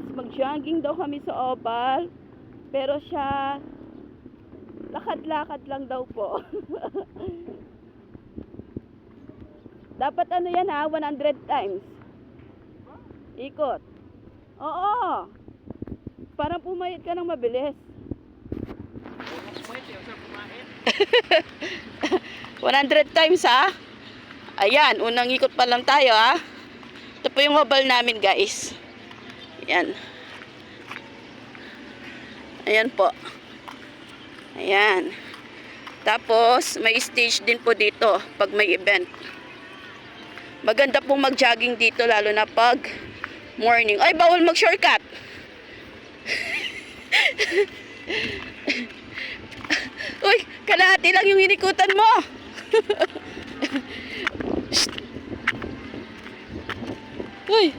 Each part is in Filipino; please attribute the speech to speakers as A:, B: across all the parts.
A: guys, mag-jogging daw kami sa Oval. Pero siya, lakad-lakad lang daw po. Dapat ano yan ha, 100 times. Ikot. Oo. Para pumayat ka ng mabilis. 100 times ha. Ayan, unang ikot pa lang tayo ha. Ito po yung oval namin guys. Ayan. Ayan po. Ayan. Tapos, may stage din po dito pag may event. Maganda pong mag-jogging dito lalo na pag morning. Ay, bawal mag-shortcut. Uy, kalahati lang yung inikutan mo. Uy.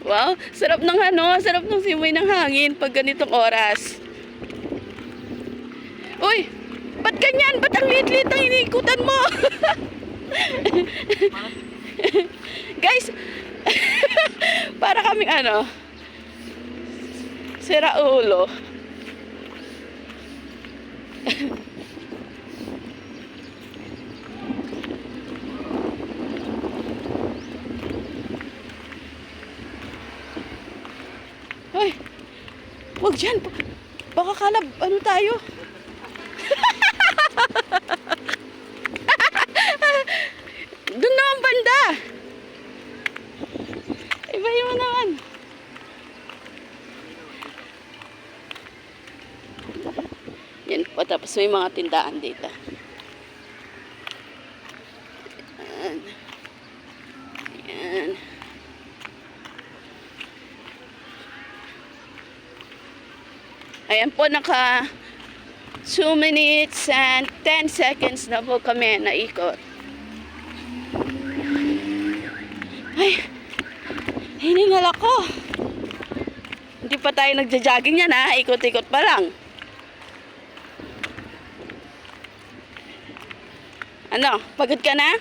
A: Wow, sarap ng sarap ng simoy ng hangin pag ganitong oras. Uy, ba't ganyan? Ba't ang liit-liit ang inikutan mo? Guys, para kaming sira ulo. Hoy, wag dyan. Baka kalab, tayo? Doon naman banda. Ibahin mo naman. Yan po, tapos may mga tindahan dito. Ayan. Ayan. Ayan po, naka 2 minutes and 10 seconds na po kami naikot. Ay, hiningal ako. Hindi pa tayo nagja-jogging yan ha, ikot-ikot pa lang. Ano, pagod ka na?